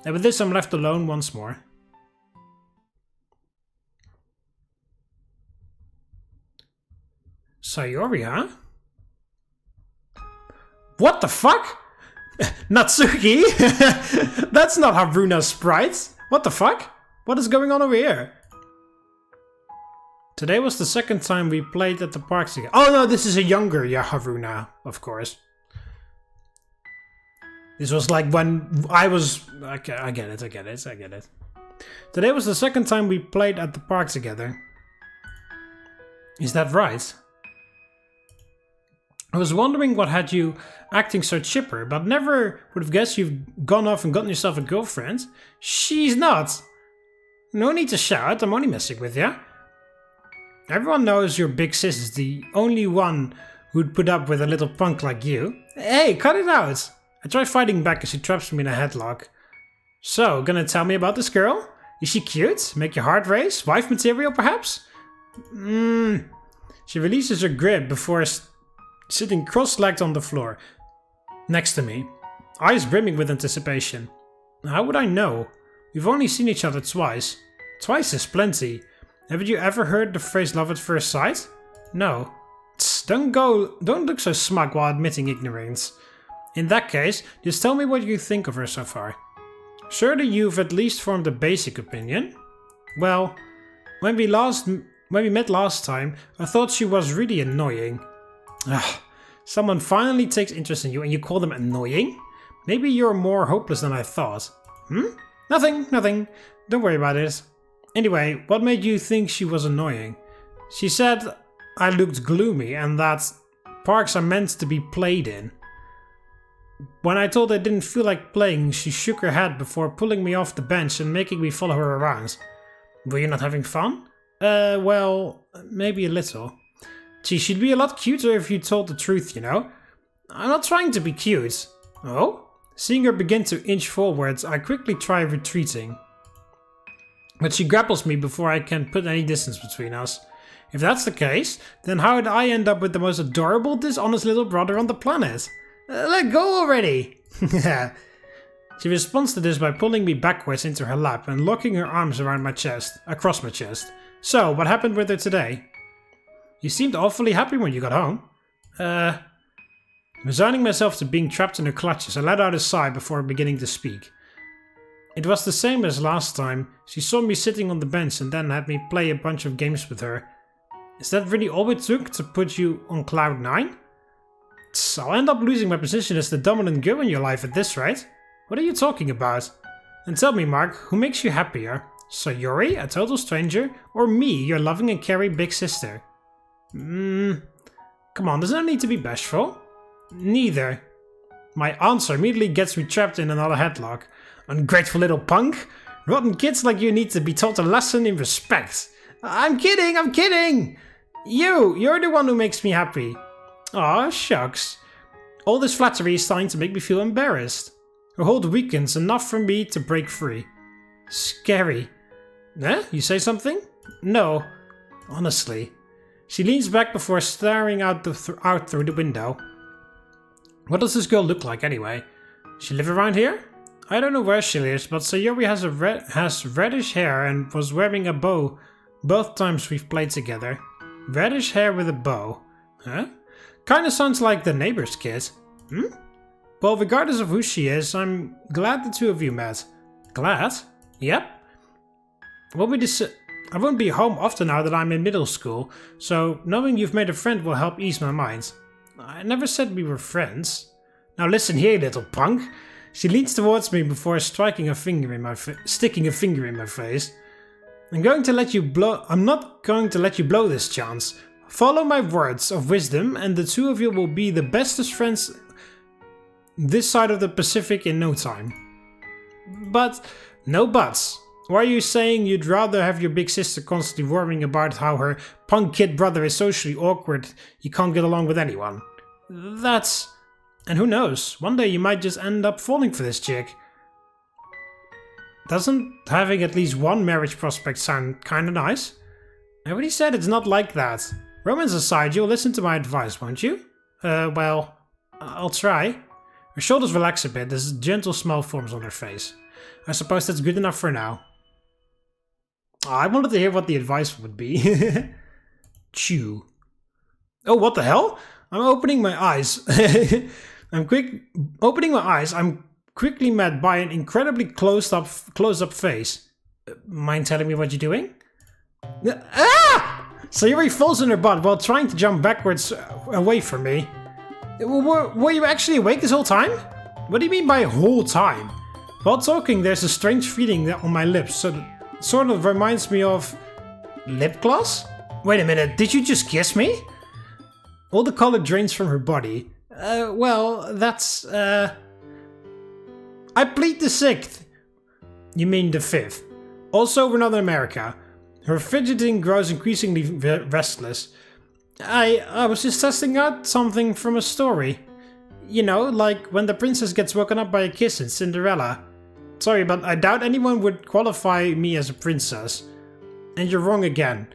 And with this I'm left alone once more. Sayori, huh? What the fuck? Natsuki? That's not Haruna's sprite. What the fuck? What is going on over here? Today was the second time we played at the park together. Oh no, this is a younger Haruna, of course. This was like when I was... Okay, I get it. Today was the second time we played at the park together. Is that right? I was wondering what had you acting so chipper, but never would have guessed you've gone off and gotten yourself a girlfriend. She's not. No need to shout, I'm only messing with you. Everyone knows your big sis is the only one who'd put up with a little punk like you. Hey, cut it out! I try fighting back as she traps me in a headlock. So, gonna tell me about this girl? Is she cute? Make your heart race? Wife material, perhaps? She releases her grip before sitting cross-legged on the floor, next to me, eyes brimming with anticipation. How would I know? We've only seen each other twice. Twice is plenty. Haven't you ever heard the phrase love at first sight? No. Tss, don't look so smug while admitting ignorance. In that case, just tell me what you think of her so far. Surely you've at least formed a basic opinion? Well, when we met last time, I thought she was really annoying. Ugh, someone finally takes interest in you and you call them annoying? Maybe you're more hopeless than I thought. Nothing. Don't worry about it. Anyway, what made you think she was annoying? She said I looked gloomy and that parks are meant to be played in. When I told her I didn't feel like playing, she shook her head before pulling me off the bench and making me follow her around. Were you not having fun? Well, maybe a little. Gee, she'd be a lot cuter if you told the truth, you know? I'm not trying to be cute. Oh? Seeing her begin to inch forwards, I quickly try retreating. But she grapples me before I can put any distance between us. If that's the case, then how did I end up with the most adorable, dishonest little brother on the planet? Let go already! She responds to this by pulling me backwards into her lap and locking her arms around my chest, across my chest. So, what happened with her today? You seemed awfully happy when you got home. Resigning myself to being trapped in her clutches, I let out a sigh before beginning to speak. It was the same as last time. She saw me sitting on the bench and then had me play a bunch of games with her. Is that really all it took to put you on cloud 9? I'll end up losing my position as the dominant girl in your life at this rate. What are you talking about? And tell me, Mark, who makes you happier? Sayori, a total stranger, or me, your loving and caring big sister? Come on, there's no need to be bashful. Neither. My answer immediately gets me trapped in another headlock. Ungrateful little punk. Rotten kids like you need to be taught a lesson in respect. I'm kidding! You're the one who makes me happy. Aw, shucks. All this flattery is starting to make me feel embarrassed. Her hold weakens enough for me to break free. Scary. Eh? You say something? No. Honestly. She leans back before staring out through the window. What does this girl look like anyway? She live around here? I don't know where she lives, but Sayori has reddish hair and was wearing a bow both times we've played together. Reddish hair with a bow. Huh? Kinda sounds like the neighbor's kid. Well, regardless of who she is, I'm glad the two of you met. Glad? Yep. I won't be home often now that I'm in middle school, so knowing you've made a friend will help ease my mind. I never said we were friends. Now listen here, little punk. She leans towards me before sticking a finger in my face. I'm not going to let you blow this chance. Follow my words of wisdom and the two of you will be the bestest friends this side of the Pacific in no time. But, no buts. Why are you saying you'd rather have your big sister constantly worrying about how her punk kid brother is socially awkward, he can't get along with anyone? And who knows, one day you might just end up falling for this chick. Doesn't having at least one marriage prospect sound kinda nice? I already said it's not like that. Romance aside, you'll listen to my advice, won't you? Well, I'll try. Her shoulders relax a bit as a gentle smile forms on her face. I suppose that's good enough for now. I wanted to hear what the advice would be. Chew. Oh, what the hell? I'm opening my eyes. I'm quickly met by an incredibly close-up face. Mind telling me what you're doing? Ah! Sayori falls in her butt while trying to jump backwards away from me. Were you actually awake this whole time? What do you mean by whole time? While talking, there's a strange feeling on my lips, so it sort of reminds me of lip gloss? Wait a minute, did you just kiss me? All the color drains from her body. Well, that's, I plead the 6th. You mean the 5th. Also, we're not in America. Her fidgeting grows increasingly restless. I was just testing out something from a story. You know, like when the princess gets woken up by a kiss in Cinderella. Sorry, but I doubt anyone would qualify me as a princess. And you're wrong again.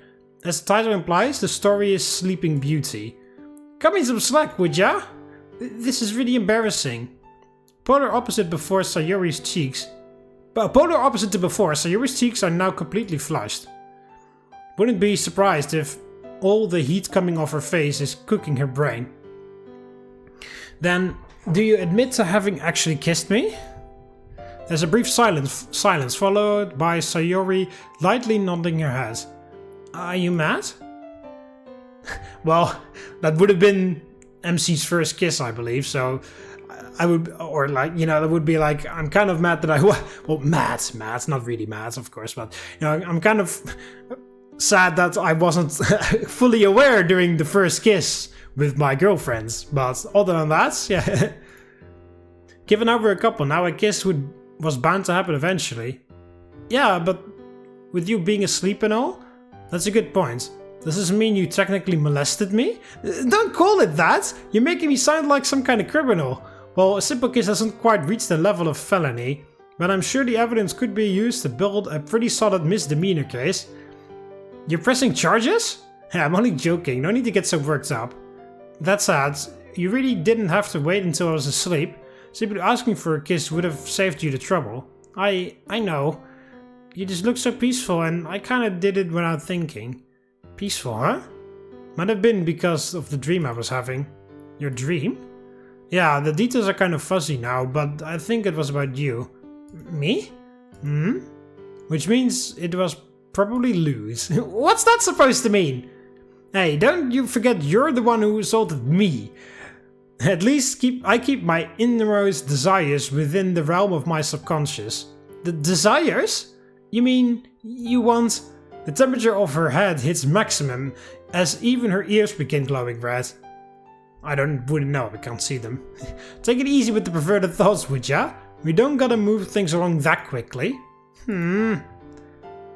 As the title implies, the story is Sleeping Beauty. Cut me some slack, would ya? This is really embarrassing. Polar opposite to before, Sayori's cheeks are now completely flushed. Wouldn't be surprised if all the heat coming off her face is cooking her brain. Then, do you admit to having actually kissed me? There's a brief silence followed by Sayori lightly nodding her head. Are you mad? Well, that would have been MC's first kiss, I believe, so I would, or like, you know, that would be like, I'm kind of mad that well, mad, not really mad, of course, but, you know, I'm kind of sad that I wasn't fully aware during the first kiss with my girlfriends, but other than that, yeah. Given out we're a couple now, a kiss was bound to happen eventually. Yeah, but with you being asleep and all, that's a good point. Does this mean you technically molested me? Don't call it that! You're making me sound like some kind of criminal. Well, a simple kiss doesn't quite reach the level of felony, but I'm sure the evidence could be used to build a pretty solid misdemeanor case. You're pressing charges? Yeah, I'm only joking, no need to get so worked up. That said, you really didn't have to wait until I was asleep. Simply asking for a kiss would have saved you the trouble. I know. You just look so peaceful and I kinda did it without thinking. Peaceful, huh? Might have been because of the dream I was having. Your dream? Yeah, the details are kind of fuzzy now, but I think it was about you. Me? Hmm? Which means it was probably Lou's. What's that supposed to mean? Hey, don't you forget you're the one who assaulted me. At least I keep my innermost desires within the realm of my subconscious. The desires? You mean you want... The temperature of her head hits maximum as even her ears begin glowing red. I wouldn't know, I can't see them. Take it easy with the perverted thoughts, would ya? We don't gotta move things along that quickly.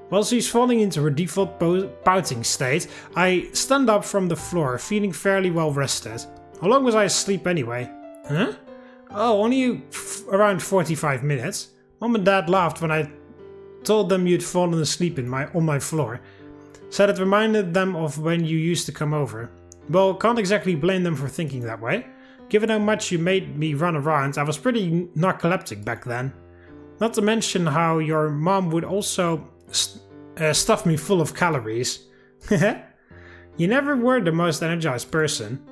While she's falling into her default pouting state, I stand up from the floor, feeling fairly well rested. How long was I asleep anyway? Huh? Oh, only around 45 minutes. Mom and Dad laughed when I told them you'd fallen asleep on my floor. Said it reminded them of when you used to come over. Well, can't exactly blame them for thinking that way. Given how much you made me run around, I was pretty narcoleptic back then. Not to mention how your mom would also stuff me full of calories. You never were the most energized person.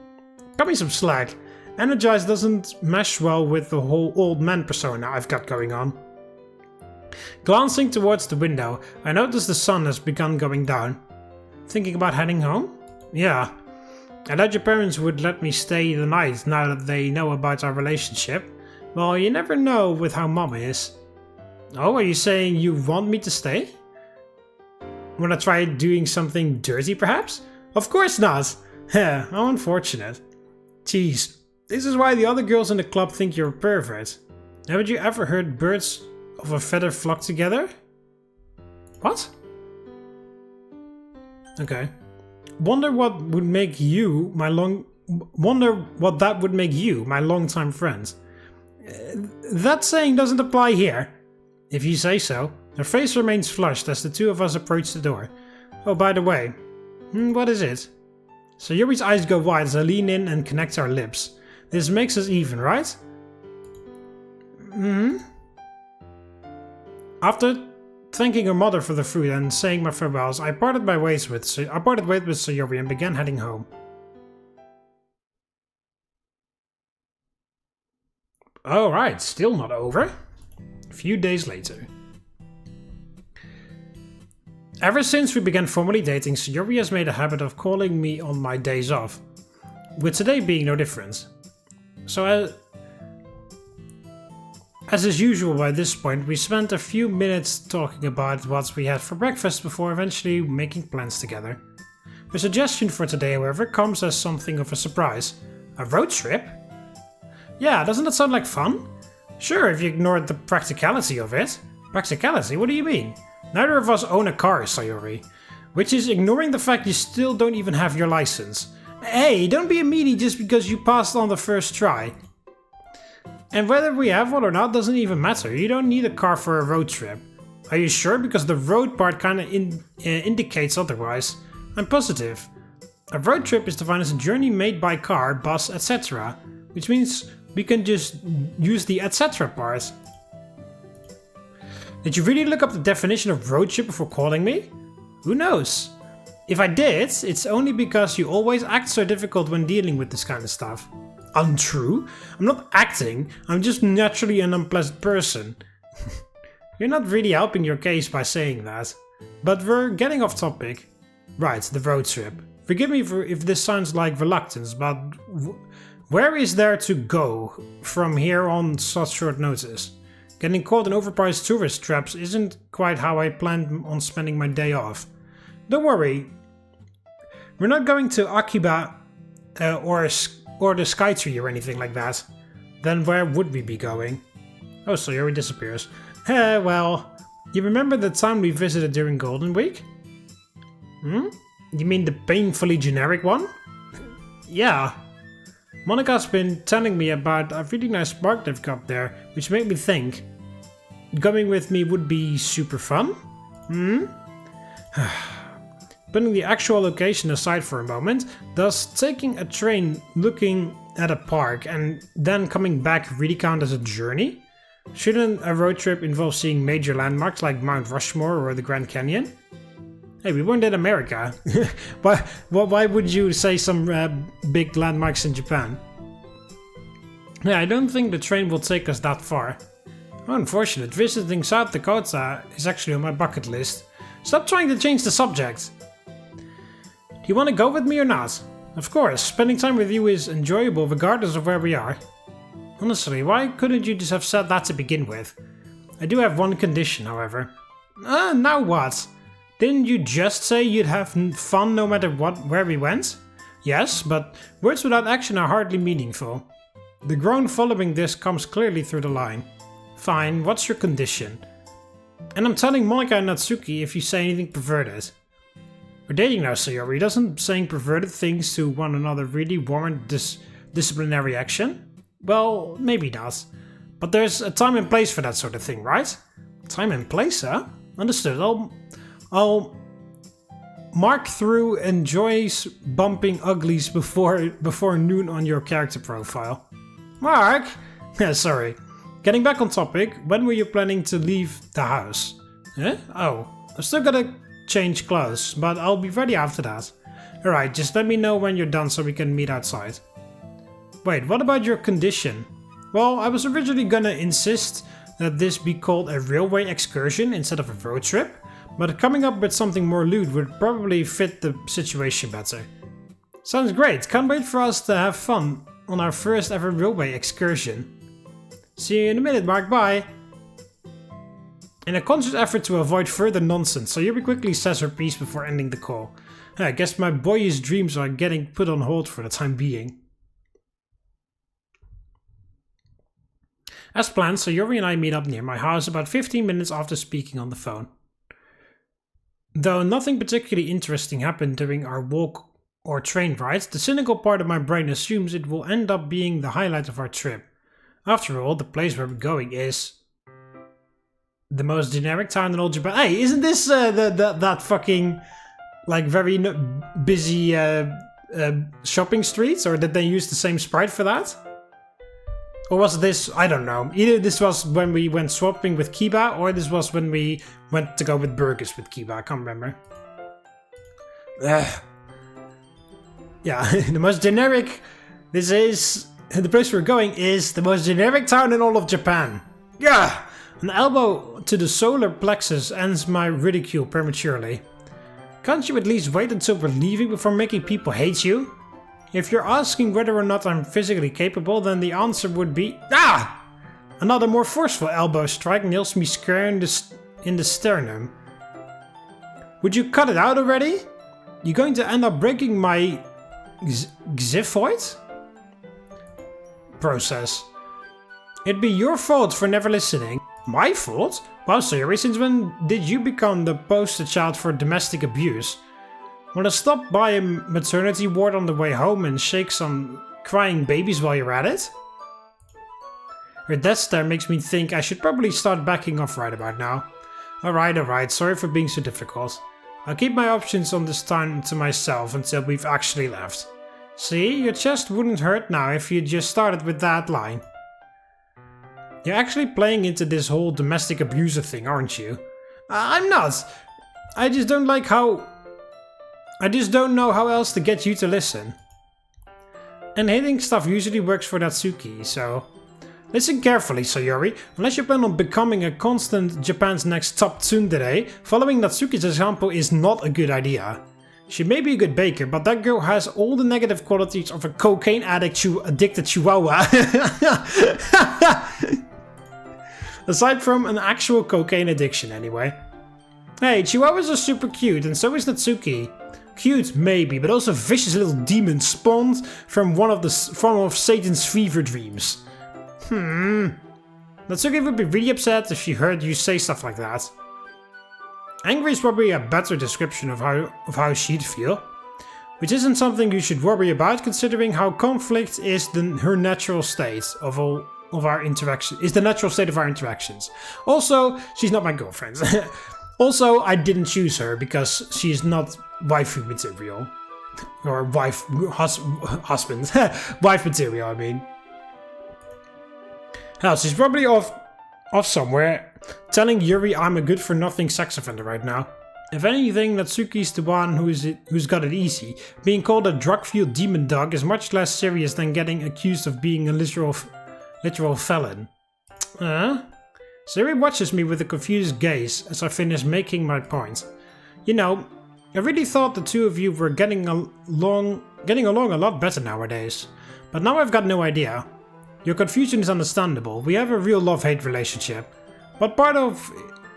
Cut me some slack. Energized doesn't mesh well with the whole old man persona I've got going on. Glancing towards the window, I noticed the sun has begun going down. Thinking about heading home? Yeah. I thought your parents would let me stay the night now that they know about our relationship. Well, you never know with how Mom is. Oh, are you saying you want me to stay? Wanna try doing something dirty, perhaps? Of course not! Heh, how unfortunate. Jeez, this is why the other girls in the club think you're a pervert. Haven't you ever heard birds of a feather flock together? What? Okay. Wonder what that would make you my longtime friend. That saying doesn't apply here. If you say so. Her face remains flushed as the two of us approach the door. Oh, by the way. What is it? Sayori's eyes go wide as I lean in and connect our lips. This makes us even, right? After thanking her mother for the food and saying my farewells, I parted ways with Sayori and began heading home. Alright, still not over. A few days later. Ever since we began formally dating, Sayori has made a habit of calling me on my days off, with today being no different. So as is usual by this point, we spent a few minutes talking about what we had for breakfast before eventually making plans together. Her suggestion for today, however, comes as something of a surprise. A road trip? Yeah, doesn't that sound like fun? Sure, if you ignore the practicality of it. Practicality? What do you mean? Neither of us own a car, Sayori. Which is ignoring the fact you still don't even have your license. Hey, don't be a meanie just because you passed on the first try. And whether we have one or not doesn't even matter. You don't need a car for a road trip. Are you sure? Because the road part kinda indicates otherwise. I'm positive. A road trip is defined as a journey made by car, bus, etc. Which means we can just use the etc. part. Did you really look up the definition of road trip before calling me? Who knows? If I did, it's only because you always act so difficult when dealing with this kind of stuff. Untrue? I'm not acting, I'm just naturally an unpleasant person. You're not really helping your case by saying that. But we're getting off topic. Right, the road trip. Forgive me if this sounds like reluctance, but where is there to go from here on such short notice? Getting caught in overpriced tourist traps isn't quite how I planned on spending my day off. Don't worry, we're not going to Akiba or the Skytree or anything like that. Then where would we be going? Oh, Sayori disappears. Well, you remember the time we visited during Golden Week? You mean the painfully generic one? Yeah. Monika's been telling me about a really nice park they've got there, which made me think. Going with me would be super fun? Putting the actual location aside for a moment, does taking a train looking at a park and then coming back really count as a journey? Shouldn't a road trip involve seeing major landmarks like Mount Rushmore or the Grand Canyon? Hey, we weren't in America. Why would you say some big landmarks in Japan? Yeah, I don't think the train will take us that far. Unfortunate, visiting South Dakota is actually on my bucket list. Stop trying to change the subject. Do you want to go with me or not? Of course, spending time with you is enjoyable regardless of where we are. Honestly, why couldn't you just have said that to begin with? I do have one condition, however. Now what? Didn't you just say you'd have fun no matter where we went? Yes, but words without action are hardly meaningful. The groan following this comes clearly through the line. Fine, what's your condition? And I'm telling Monika and Natsuki if you say anything perverted. We're dating now, Sayori. Doesn't saying perverted things to one another really warrant disciplinary action? Well, maybe not. But there's a time and place for that sort of thing, right? Time and place, huh? Understood. I'll mark through enjoys bumping uglies before noon on your character profile. Mark? Yeah, sorry. Getting back on topic, when were you planning to leave the house? Eh? Oh, I've still gotta change clothes, but I'll be ready after that. Alright, just let me know when you're done so we can meet outside. Wait, what about your condition? Well, I was originally gonna insist that this be called a railway excursion instead of a road trip, but coming up with something more lewd would probably fit the situation better. Sounds great, can't wait for us to have fun on our first ever railway excursion. See you in a minute, Mark, bye! In a conscious effort to avoid further nonsense, Sayori quickly says her piece before ending the call. I guess my boyish dreams are getting put on hold for the time being. As planned, Sayori and I meet up near my house about 15 minutes after speaking on the phone. Though nothing particularly interesting happened during our walk or train ride, the cynical part of my brain assumes it will end up being the highlight of our trip. After all, the place where we're going is the most generic town in all Japan. Hey, isn't this that fucking like very busy shopping streets? Or did they use the same sprite for that? Or was this, I don't know. Either this was when we went swapping with Kiba, or this was when we went to go with burgers with Kiba. I can't remember. Yeah, the most generic... This is... The place we're going is the most generic town in all of Japan. Yeah! An elbow to the solar plexus ends my ridicule prematurely. Can't you at least wait until we're leaving before making people hate you? If you're asking whether or not I'm physically capable, then the answer would be... Ah! Another more forceful elbow strike nails me square in the sternum. Would you cut it out already? You're going to end up breaking my... xiphoid? Process. It'd be your fault for never listening. My fault? Wow, Sayori, since when did you become the poster child for domestic abuse? Wanna stop by a maternity ward on the way home and shake some crying babies while you're at it? Her death stare makes me think I should probably start backing off right about now. Alright, sorry for being so difficult. I'll keep my options on this time to myself until we've actually left. See, your chest wouldn't hurt now if you just started with that line. You're actually playing into this whole domestic abuser thing, aren't you? I'm not! I just don't know how else to get you to listen. And hating stuff usually works for Natsuki, so... Listen carefully, Sayori. Unless you plan on becoming a constant Japan's next top tsundere, following Natsuki's example is not a good idea. She may be a good baker, but that girl has all the negative qualities of a cocaine addicted chihuahua. Aside from an actual cocaine addiction, anyway. Hey, chihuahuas are super cute, and so is Natsuki. Cute, maybe, but also vicious little demons spawned from one of Satan's fever dreams. Natsuki would be really upset if she heard you say stuff like that. Angry is probably a better description of how she'd feel. Which isn't something you should worry about, considering how conflict is her natural state of our interaction. Is the natural state of our interactions. Also, she's not my girlfriend. Also, I didn't choose her because she is not waifu material. Or husband. Wife material, I mean. Hell, she's probably off somewhere, telling Yuri I'm a good-for-nothing sex offender right now. If anything, Natsuki's the one who's got it easy. Being called a drug-fueled demon dog is much less serious than getting accused of being a literal felon. Sayori watches me with a confused gaze as I finish making my point. You know, I really thought the two of you were getting along a lot better nowadays. But now I've got no idea. Your confusion is understandable. We have a real love-hate relationship. But part of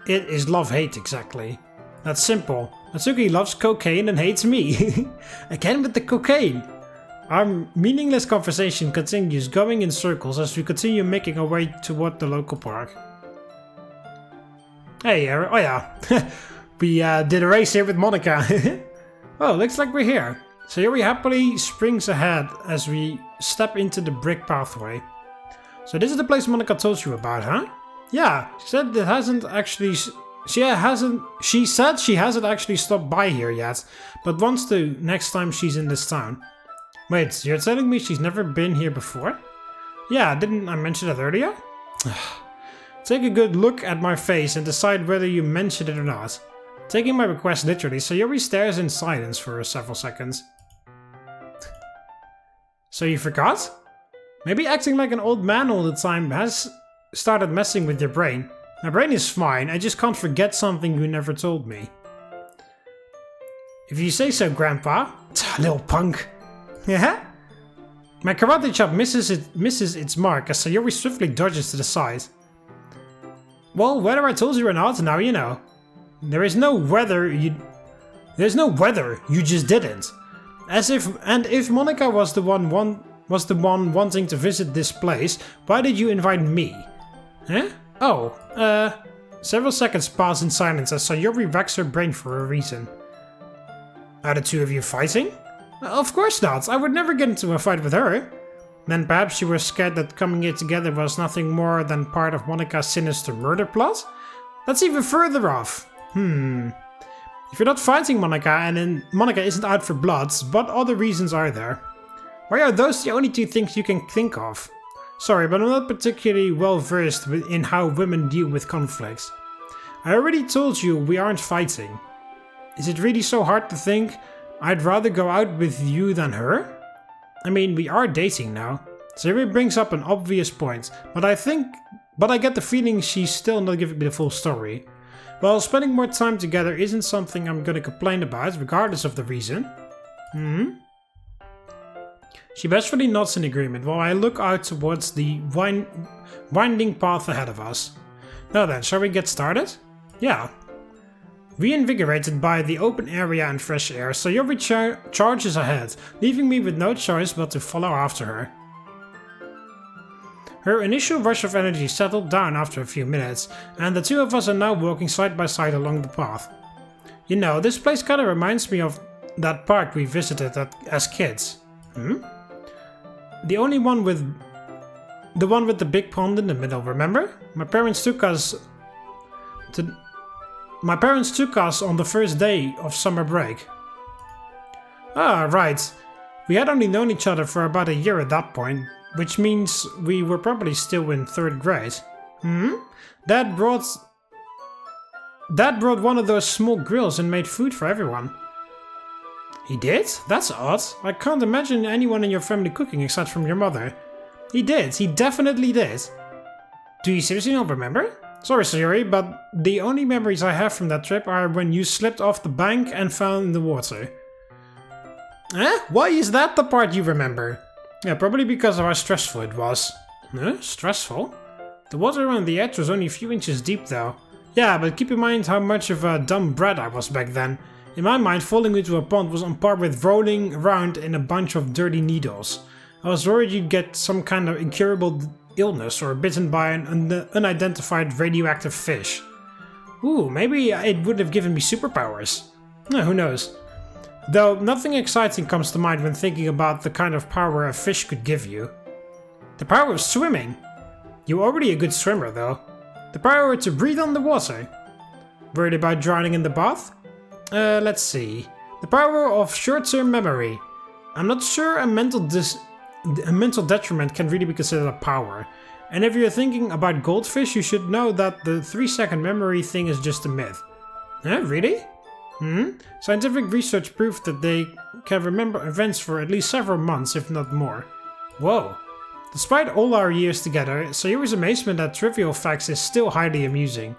it is love-hate exactly. That's simple. Natsuki loves cocaine and hates me. Again with the cocaine. Our meaningless conversation continues going in circles as we continue making our way toward the local park. Hey, oh yeah. We did a race here with Monika. Oh, looks like we're here. Sayori happily springs ahead as we step into the brick pathway. So this is the place Monika told you about, huh? Yeah, she said it hasn't actually... She said she hasn't actually stopped by here yet, but wants to next time she's in this town. Wait, you're telling me she's never been here before? Yeah, didn't I mention that earlier? Take a good look at my face and decide whether you mentioned it or not. Taking my request literally, Sayori stares in silence for several seconds. So you forgot? Maybe acting like an old man all the time has started messing with your brain. My brain is fine, I just can't forget something you never told me. If you say so, Grandpa. Little punk. Yeah? My karate chop misses its mark as Sayori swiftly dodges to the side. Well, whether I told you or not, now you know. There's no whether, you just didn't. If Monika was the one wanting to visit this place, why did you invite me? Huh? Oh, several seconds pass in silence as Sayori racks her brain for a reason. Are the two of you fighting? Of course not, I would never get into a fight with her. Then perhaps you were scared that coming here together was nothing more than part of Monika's sinister murder plot? That's even further off. If you're not fighting Monika and then Monika isn't out for blood, what other reasons are there? Why are those the only two things you can think of? Sorry, but I'm not particularly well versed in how women deal with conflicts. I already told you we aren't fighting. Is it really so hard to think I'd rather go out with you than her? I mean, we are dating now. Sayori brings up an obvious point, but I get the feeling she's still not giving me the full story. Well, spending more time together isn't something I'm gonna complain about, regardless of the reason. She bashfully nods in agreement while I look out towards the winding path ahead of us. Now then, shall we get started? Yeah. Reinvigorated by the open area and fresh air, Sayori charges ahead, leaving me with no choice but to follow after her. Her initial rush of energy settled down after a few minutes, and the two of us are now walking side by side along the path. You know, this place kinda reminds me of that park we visited as kids. The one with the big pond in the middle, remember? My parents took us on the first day of summer break. Ah, right. We had only known each other for about a year at that point, which means we were probably still in 3rd grade. Dad brought one of those small grills and made food for everyone. He did? That's odd. I can't imagine anyone in your family cooking except from your mother. He did. He definitely did. Do you seriously not remember? Sorry, Sayori, but the only memories I have from that trip are when you slipped off the bank and fell in the water. Eh? Why is that the part you remember? Yeah, probably because of how stressful it was. Huh? Stressful? The water around the edge was only a few inches deep though. Yeah, but keep in mind how much of a dumb brat I was back then. In my mind, falling into a pond was on par with rolling around in a bunch of dirty needles. I was worried you'd get some kind of incurable illness or bitten by an unidentified radioactive fish. Ooh, maybe it would have given me superpowers. Who knows? Though nothing exciting comes to mind when thinking about the kind of power a fish could give you. The power of swimming. You're already a good swimmer though. The power to breathe underwater. Worried about drowning in the bath? Let's see. The power of short-term memory. I'm not sure a mental detriment can really be considered a power. And if you're thinking about goldfish, you should know that the 3-second memory thing is just a myth. Really? Scientific research proved that they can remember events for at least several months, if not more. Whoa. Despite all our years together, Sayori's amazement at trivial facts is still highly amusing.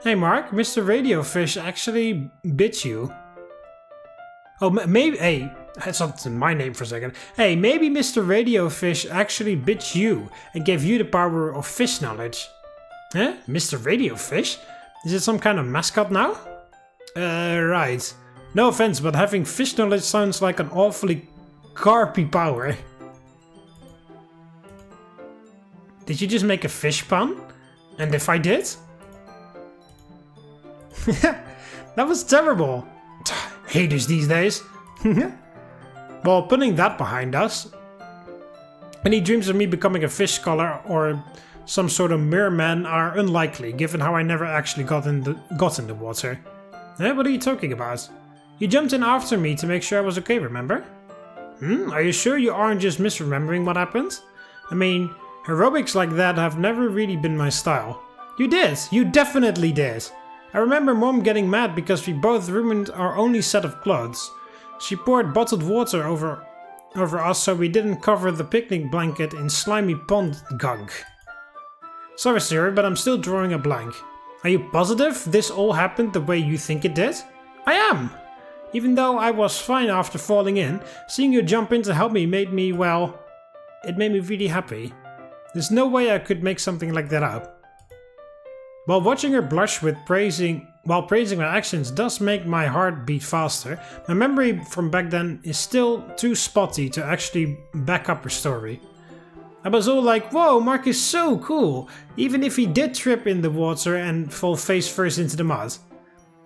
Hey Mark, Mr. Radiofish actually bit you. Oh, maybe... Hey, that's not my name for a second. Hey, maybe Mr. Radiofish actually bit you and gave you the power of fish knowledge. Huh? Mr. Radiofish? Is it some kind of mascot now? Right. No offense, but having fish knowledge sounds like an awfully carpy power. Did you just make a fish pun? And if I did? That was terrible. Haters these days. Well, putting that behind us. Any dreams of me becoming a fish scholar or some sort of merman are unlikely, given how I never actually got in the water. What are you talking about? You jumped in after me to make sure I was okay, remember? Are you sure you aren't just misremembering what happened? I mean, aerobics like that have never really been my style. You did! You definitely did! I remember Mom getting mad because we both ruined our only set of clothes. She poured bottled water over us so we didn't cover the picnic blanket in slimy pond gunk. Sorry, sir, but I'm still drawing a blank. Are you positive this all happened the way you think it did? I am! Even though I was fine after falling in, seeing you jump in to help me made me, well, it made me really happy. There's no way I could make something like that up. While watching her blush while praising my actions does make my heart beat faster, my memory from back then is still too spotty to actually back up her story. I was all like, whoa, Mark is so cool, even if he did trip in the water and fall face first into the mud.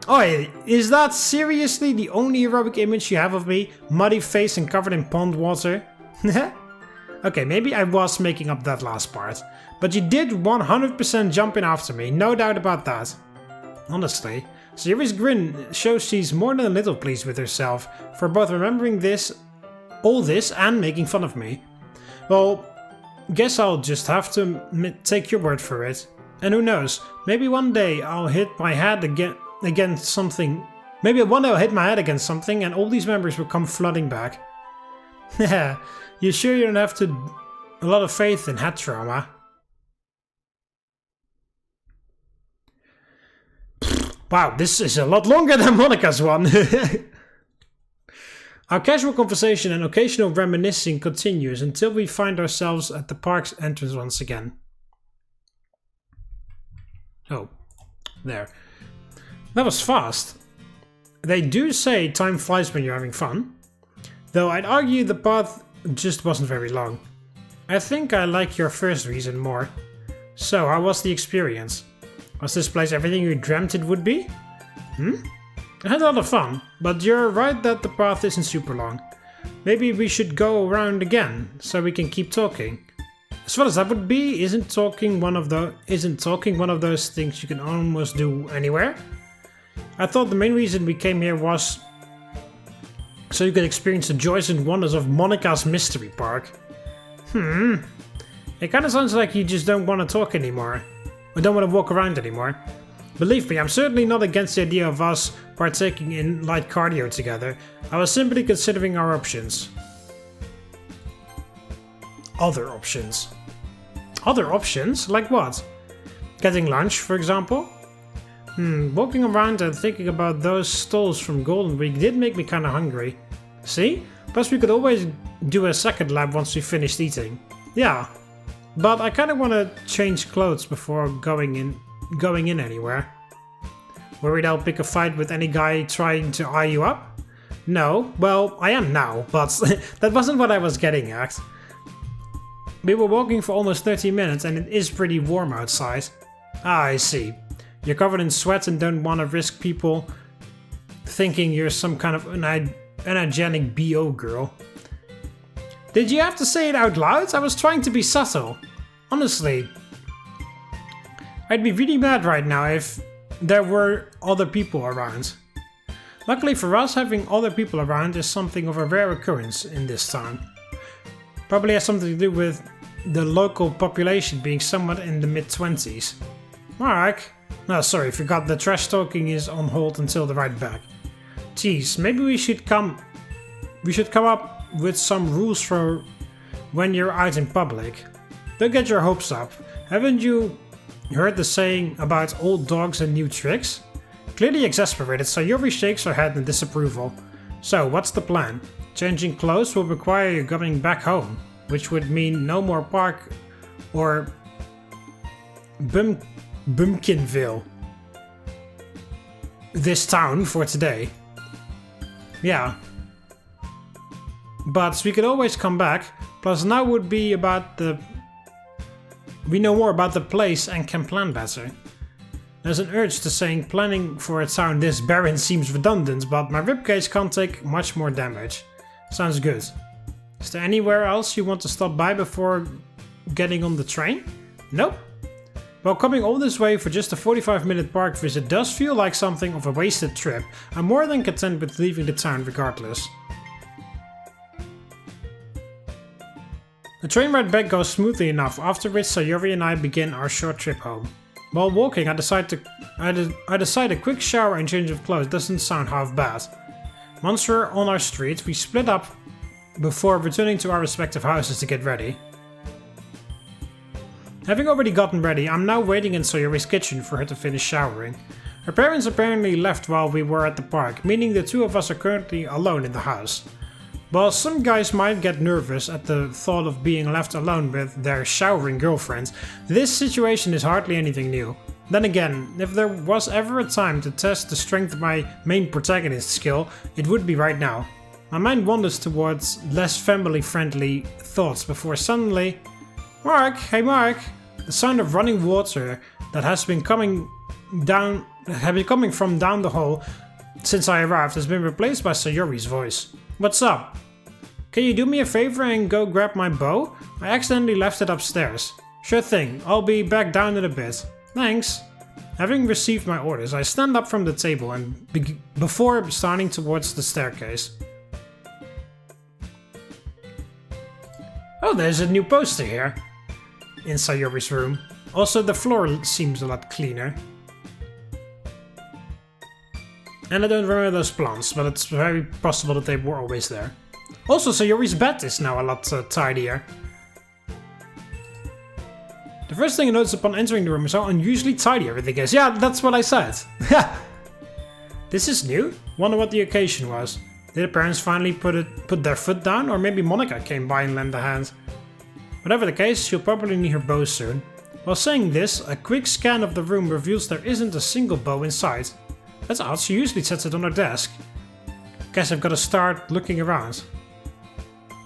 Oi, is that seriously the only aerobic image you have of me? Muddy face and covered in pond water? Okay, maybe I was making up that last part. But you did 100% jump in after me, no doubt about that. Honestly, Sayori's grin shows she's more than a little pleased with herself for both remembering all this and making fun of me. Well, guess I'll just have to take your word for it. And who knows, maybe one day I'll hit my head against something. Maybe one day I'll hit my head against something and all these memories will come flooding back. Yeah, you sure you don't have a lot of faith in head trauma? Wow, this is a lot longer than Monika's one. Our casual conversation and occasional reminiscing continues until we find ourselves at the park's entrance once again. Oh, there. That was fast. They do say time flies when you're having fun, though I'd argue the path just wasn't very long. I think I like your first reason more. So, how was the experience? Was this place everything you dreamt it would be? I had a lot of fun, but you're right that the path isn't super long. Maybe we should go around again, so we can keep talking. As far as that would be, isn't talking one of those things you can almost do anywhere? I thought the main reason we came here was so you could experience the joys and wonders of Monika's mystery park. It kinda sounds like you just don't want to talk anymore. Or don't want to walk around anymore. Believe me, I'm certainly not against the idea of us partaking in light cardio together. I was simply considering our options. Other options. Other options? Like what? Getting lunch, for example? Walking around and thinking about those stalls from Golden Week did make me kinda hungry. See? Plus we could always do a second lap once we finished eating. Yeah. But I kinda wanna change clothes before going in anywhere. Worried I'll pick a fight with any guy trying to eye you up? No, well, I am now, but that wasn't what I was getting at. We were walking for almost 30 minutes and it is pretty warm outside. Ah, I see. You're covered in sweat and don't want to risk people thinking you're some kind of unhygienic BO girl. Did you have to say it out loud? I was trying to be subtle. Honestly, I'd be really mad right now if there were other people around. Luckily for us, having other people around is something of a rare occurrence in this town. Probably has something to do with the local population being somewhat in the mid-20s. Mark? No, sorry, forgot the trash talking is on hold until the ride back. Geez, maybe we should come up with some rules for when you're out in public. Don't get your hopes up. Haven't you heard the saying about old dogs and new tricks? Clearly exasperated, Sayori shakes her head in disapproval. So, what's the plan? Changing clothes will require you going back home, which would mean no more park or Bumpkinville. This town for today. Yeah. But we could always come back, plus now would be about we know more about the place and can plan better. There's an urge to saying planning for a town this barren seems redundant, but my ribcage can't take much more damage. Sounds good. Is there anywhere else you want to stop by before getting on the train? Nope. Well, coming all this way for just a 45-minute park visit does feel like something of a wasted trip. I'm more than content with leaving the town regardless. The train ride back goes smoothly enough, after which Sayori and I begin our short trip home. While walking, I decide a quick shower and change of clothes doesn't sound half bad. Once we're on our street, we split up before returning to our respective houses to get ready. Having already gotten ready, I'm now waiting in Sayori's kitchen for her to finish showering. Her parents apparently left while we were at the park, meaning the two of us are currently alone in the house. While some guys might get nervous at the thought of being left alone with their showering girlfriends, this situation is hardly anything new. Then again, if there was ever a time to test the strength of my main protagonist skill, it would be right now. My mind wanders towards less family-friendly thoughts before suddenly... Mark, hey Mark! The sound of running water that has been coming from down the hall since I arrived has been replaced by Sayori's voice. What's up? Can you do me a favor and go grab my bow? I accidentally left it upstairs. Sure thing, I'll be back down in a bit. Thanks. Having received my orders, I stand up from the table and before starting towards the staircase. Oh, there's a new poster here. in Sayori's room. Also, the floor seems a lot cleaner. And I don't remember those plants, but it's very possible that they were always there. Also, Sayori's bed is now a lot tidier. The first thing I noticed upon entering the room is how unusually tidy everything is. Yeah, that's what I said. This is new? Wonder what the occasion was. Did the parents finally put their foot down, or maybe Monika came by and lent a hand? Whatever the case, she'll probably need her bow soon. While saying this, a quick scan of the room reveals there isn't a single bow inside. That's odd, she usually sets it on her desk. Guess I've got to start looking around.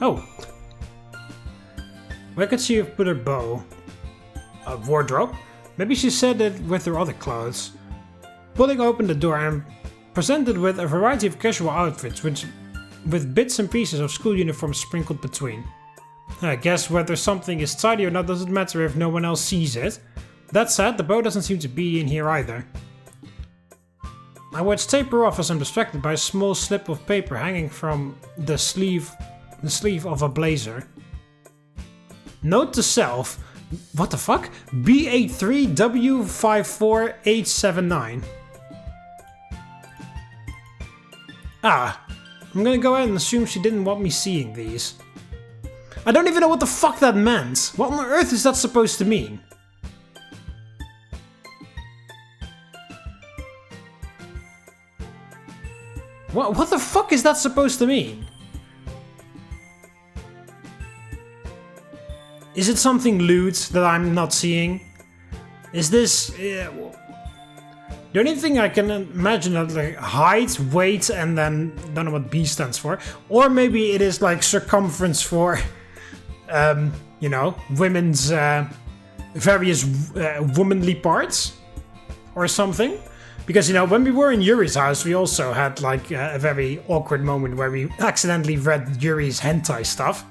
Oh. Where could she have put her bow? A wardrobe? Maybe she said it with her other clothes. Pulling open the door, I'm presented with a variety of casual outfits, with bits and pieces of school uniforms sprinkled between. I guess whether something is tidy or not doesn't matter if no one else sees it. That said, the bow doesn't seem to be in here either. I watch taper off as I'm distracted by a small slip of paper hanging from the sleeve of a blazer. Note to self. What the fuck? B83W54H79. Ah, I'm gonna go ahead and assume she didn't want me seeing these. I don't even know what the fuck that meant. What on earth is that supposed to mean? What the fuck is that supposed to mean? Is it something lewd that I'm not seeing? Is this... the only thing I can imagine is like height, weight, and then... don't know what B stands for. Or maybe it is like circumference for... you know, women's... various womanly parts. Or something. Because, you know, when we were in Yuri's house, we also had like a very awkward moment where we accidentally read Yuri's hentai stuff.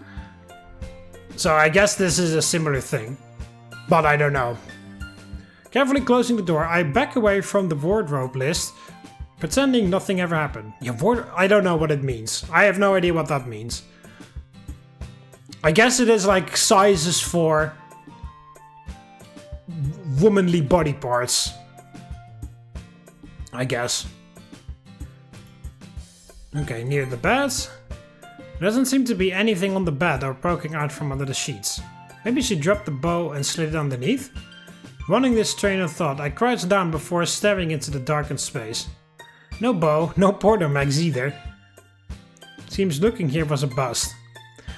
So I guess this is a similar thing. But I don't know. Carefully closing the door, I back away from the wardrobe list, pretending nothing ever happened. Yeah, I don't know what it means. I have no idea what that means. I guess it is like sizes for womanly body parts. I guess. Okay, near the bed. There doesn't seem to be anything on the bed or poking out from under the sheets. Maybe she dropped the bow and slid it underneath? Running this train of thought, I crouched down before staring into the darkened space. No bow, no porno mags either. Seems looking here was a bust.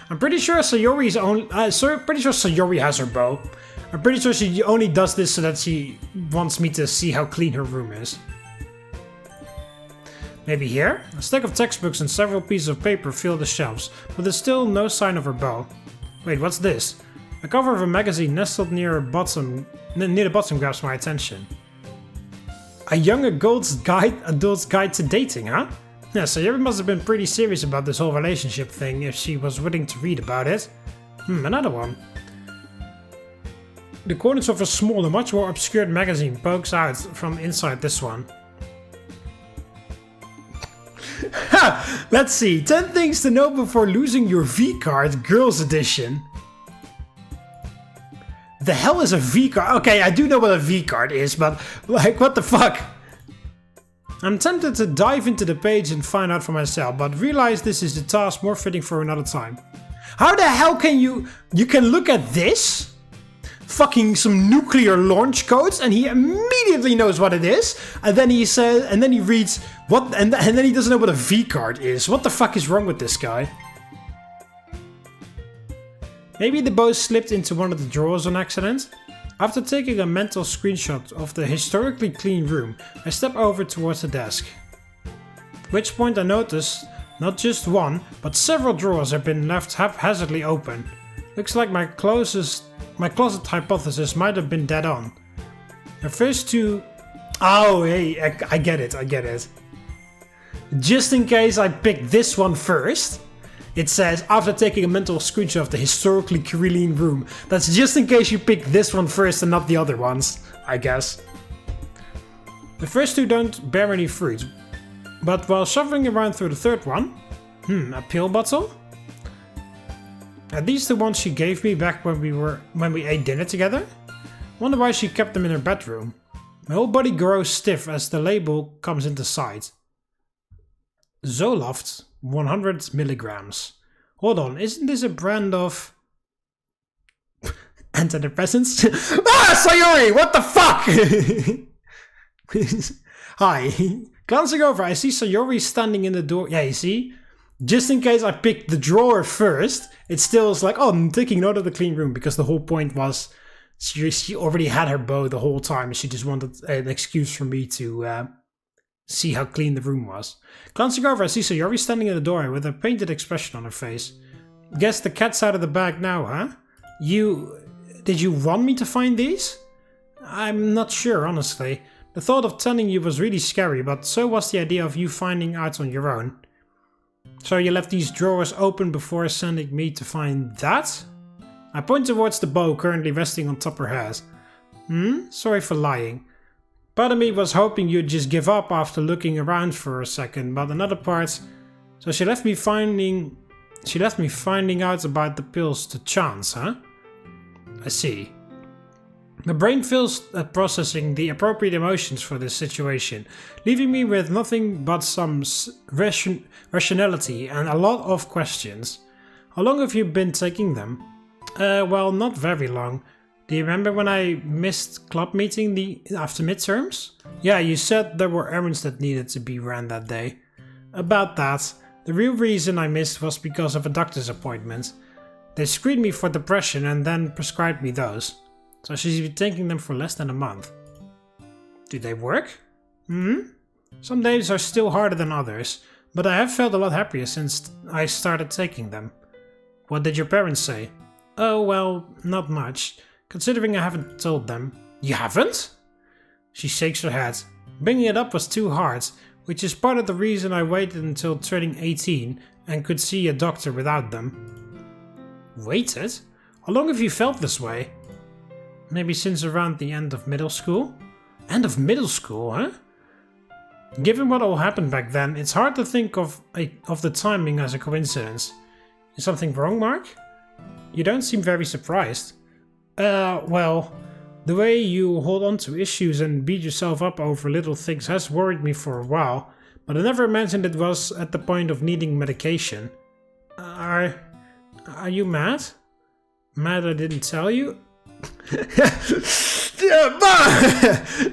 I'm pretty sure Sayori's pretty sure Sayori has her bow. I'm pretty sure she only does this so that she wants me to see how clean her room is. Maybe here? A stack of textbooks and several pieces of paper fill the shelves, but there's still no sign of her bow. Wait, what's this? A cover of a magazine nestled near the bottom grabs my attention. A young adult's guide to dating, huh? Yeah, Sayori must have been pretty serious about this whole relationship thing if she was willing to read about it. Another one. The corners of a smaller, much more obscured magazine pokes out from inside this one. Ha! Let's see. 10 things to know before losing your V-card, Girls Edition. The hell is a V-card? Okay, I do know what a V-card is, but like, what the fuck? I'm tempted to dive into the page and find out for myself, but realize this is the task more fitting for another time. How the hell can you can look at this? Fucking some nuclear launch codes, and he immediately knows what it is, and then he says, and then he reads what, and then he doesn't know what a V card is. What the fuck is wrong with this guy? Maybe the bow slipped into one of the drawers on accident. After taking a mental screenshot of the historically clean room, I step over towards the desk. At which point I notice not just one, but several drawers have been left haphazardly open. Looks like my closet hypothesis might have been dead on. The first two... Oh, hey, I get it. Just in case I pick this one first, it says, after taking a mental screenshot of the historically clean room. That's just in case you pick this one first and not the other ones, I guess. The first two don't bear any fruit. But while shuffling around through the third one... a pill bottle? Are these the ones she gave me back when we ate dinner together? Wonder why she kept them in her bedroom. My whole body grows stiff as the label comes into sight. Zoloft, 100 milligrams. Hold on, isn't this a brand of antidepressants? Ah, Sayori, what the fuck? Hi. Glancing over, I see Sayori standing in the door. Yeah, you see? Just in case I picked the drawer first, it still is like, oh, I'm taking note of the clean room, because the whole point was she already had her bow the whole time and she just wanted an excuse for me to see how clean the room was. Glancing over, I see Sayori standing in the door with a painted expression on her face. Guess the cat's out of the bag now, huh? Did you want me to find these? I'm not sure, honestly. The thought of telling you was really scary, but so was the idea of you finding out on your own. So you left these drawers open before sending me to find that? I point towards the bow currently resting on top of her head. Sorry for lying. Part of me was hoping you'd just give up after looking around for a second, but another part... So she left me finding out about the pills to chance, huh? I see. My brain fails at processing the appropriate emotions for this situation, leaving me with nothing but some rationality and a lot of questions. How long have you been taking them? Well, not very long. Do you remember when I missed club meeting after midterms? Yeah, you said there were errands that needed to be ran that day. About that, the real reason I missed was because of a doctor's appointment. They screened me for depression and then prescribed me those. So she's been taking them for less than a month. Do they work? Some days are still harder than others, but I have felt a lot happier since I started taking them. What did your parents say? Oh, well, not much, considering I haven't told them. You haven't? She shakes her head. Bringing it up was too hard, which is part of the reason I waited until turning 18 and could see a doctor without them. Waited? How long have you felt this way? Maybe since around the end of middle school? End of middle school, huh? Given what all happened back then, it's hard to think of the timing as a coincidence. Is something wrong, Mark? You don't seem very surprised. Well, the way you hold on to issues and beat yourself up over little things has worried me for a while, but I never imagined it was at the point of needing medication. Are you mad? Mad I didn't tell you?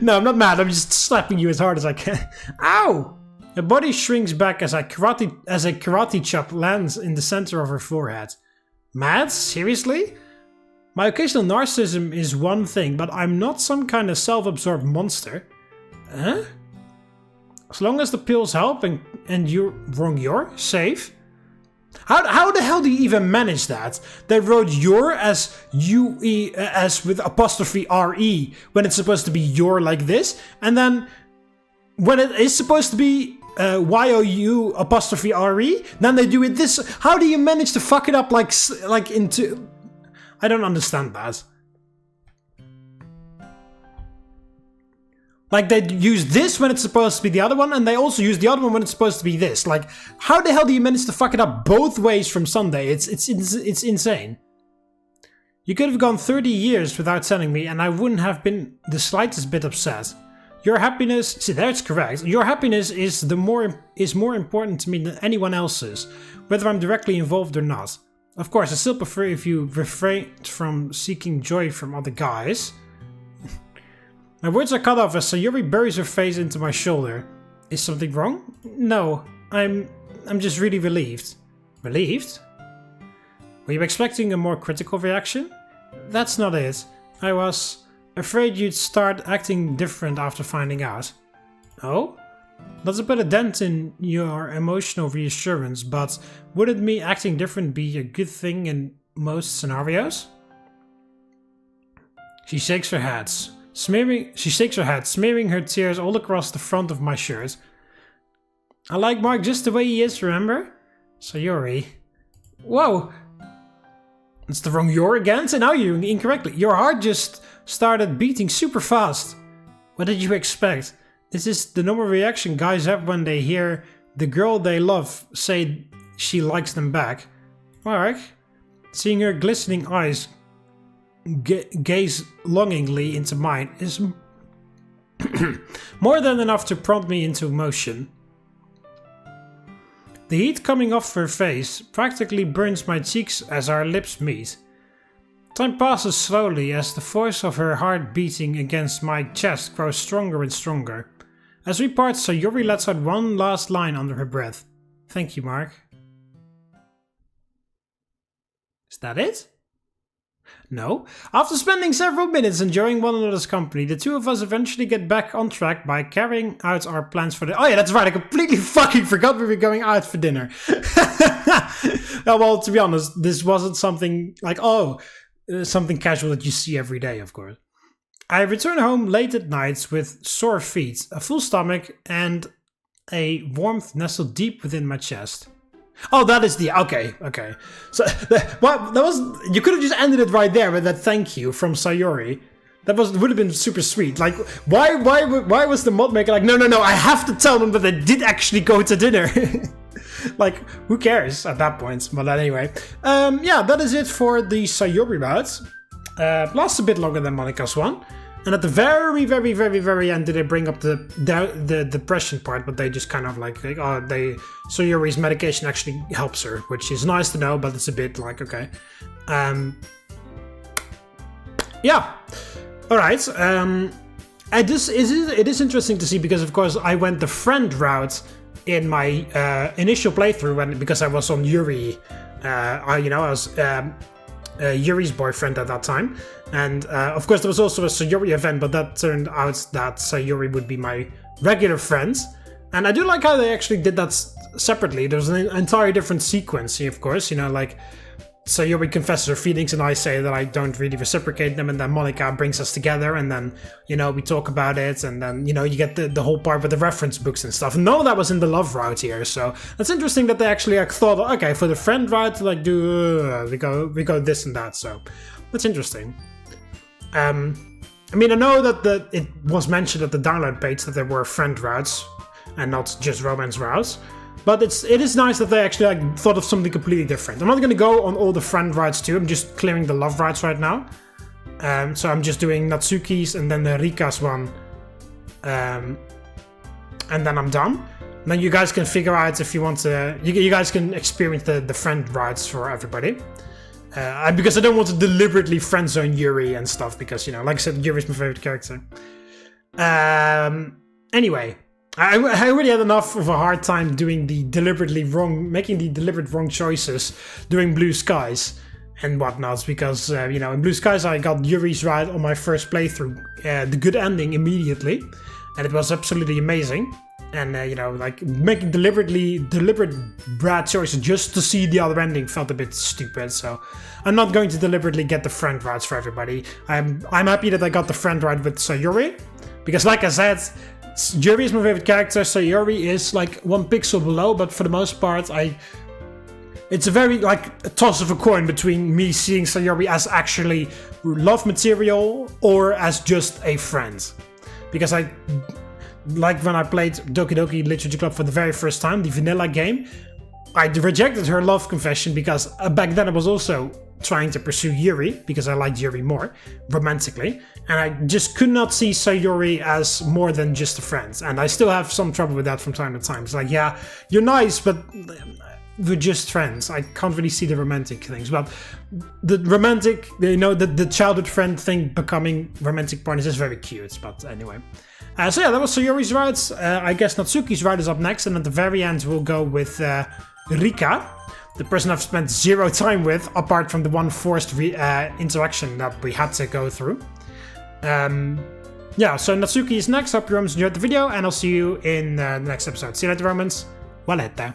No, I'm not mad, I'm just slapping you as hard as I can. Ow! Her body shrinks back as a karate chop lands in the center of her forehead. Mad? Seriously? My occasional narcissism is one thing, but I'm not some kind of self-absorbed monster. Huh? As long as the pills help and you're safe? How the hell do you even manage that? They wrote your as UE as with apostrophe RE when it's supposed to be your like this, and then when it is supposed to be YOU apostrophe RE, then they do it this. How do you manage to fuck it up like into... I don't understand that. Like, they use this when it's supposed to be the other one, and they also use the other one when it's supposed to be this. Like, how the hell do you manage to fuck it up both ways from Sunday? It's insane. You could have gone 30 years without telling me, and I wouldn't have been the slightest bit upset. Your happiness... See, that's correct. Your happiness is more important to me than anyone else's, whether I'm directly involved or not. Of course, I still prefer if you refrained from seeking joy from other guys. My words are cut off as Sayori buries her face into my shoulder. Is something wrong? No, I'm just really relieved. Relieved? Were you expecting a more critical reaction? That's not it. I was afraid you'd start acting different after finding out. Oh? That's a bit of dent in your emotional reassurance, but wouldn't me acting different be a good thing in most scenarios? She shakes her head, smearing her tears all across the front of my shirt. I like Mark just the way he is, remember? Sayori. Whoa! It's the wrong your again? So now you're incorrectly. Your heart just started beating super fast. What did you expect? This is the normal reaction guys have when they hear the girl they love say she likes them back. Mark, Seeing her glistening eyes gaze longingly into mine is more than enough to prompt me into motion. The heat coming off her face practically burns my cheeks as our lips meet. Time passes slowly as the force of her heart beating against my chest grows stronger and stronger. As we part, Sayori lets out one last line under her breath. Thank you, Mark. Is that it? No. After spending several minutes enjoying one another's company, the two of us eventually get back on track by carrying out our plans for the— Oh yeah, that's right, I completely fucking forgot we were going out for dinner. Well, to be honest, this wasn't something like, something casual that you see every day, of course. I return home late at night with sore feet, a full stomach, and a warmth nestled deep within my chest. Oh, that is the— okay. So, well, that was— you could have just ended it right there with that thank you from Sayori. That would have been super sweet. Like, why was the mod maker like, no, I have to tell them that they did actually go to dinner. Like, who cares at that point? But anyway, yeah, that is it for the Sayori route. Lasts a bit longer than Monika's one. And at the very end did they bring up the depression part, but they just kind of Sayori's medication actually helps her, which is nice to know, but it's a bit like, okay. Yeah. Alright. It is interesting to see because, of course, I went the friend route in my initial playthrough because I was on Yuri. I was Yuri's boyfriend at that time. And of course there was also a Sayori event, but that turned out that Sayori would be my regular friends. And I do like how they actually did that separately. There's an entire different sequence, of course, like Sayori confesses her feelings and I say that I don't really reciprocate them, and then Monika brings us together, and then, we talk about it, and then, you get the whole part with the reference books and stuff. And none of that was in the love route here, so that's interesting that they actually thought, okay, for the friend route, we go this and that, so that's interesting. I know that it was mentioned at the download page that there were friend routes and not just romance routes, but it is nice that they actually thought of something completely different. I'm not going to go on all the friend routes too, I'm just clearing the love routes right now. So I'm just doing Natsuki's and then the Rika's one, and then I'm done. And then you guys can figure out if you want to, you guys can experience the friend routes for everybody. Because I don't want to deliberately friendzone Yuri and stuff, because, like I said, Yuri's my favorite character. Anyway, I already had enough of a hard time doing making the deliberate wrong choices, doing Blue Skies and whatnot, because, in Blue Skies I got Yuri's ride on my first playthrough, the good ending immediately, and it was absolutely amazing. And, making deliberate bad choices just to see the other ending felt a bit stupid, so I'm not going to deliberately get the friend routes for everybody. I'm happy that I got the friend route with Sayori, because like I said, Yuri is my favorite character, Sayori is one pixel below, but for the most part, it's a very, a toss of a coin between me seeing Sayori as actually love material or as just a friend. Because when I played Doki Doki Literature Club for the very first time, the vanilla game, I rejected her love confession because back then I was also trying to pursue Yuri, because I liked Yuri more, romantically, and I just could not see Sayori as more than just a friend, and I still have some trouble with that from time to time. It's like, yeah, you're nice, but we're just friends. I can't really see the romantic things, but the romantic, the childhood friend thing becoming romantic partners is very cute, but anyway. So yeah, that was Sayori's route. I guess Natsuki's route is up next, and at the very end we'll go with Rika, the person I've spent zero time with, apart from the one forced interaction that we had to go through. Yeah, so Natsuki is next. Hope you Romans enjoyed the video, and I'll see you in the next episode. See you later, Romans. Valete.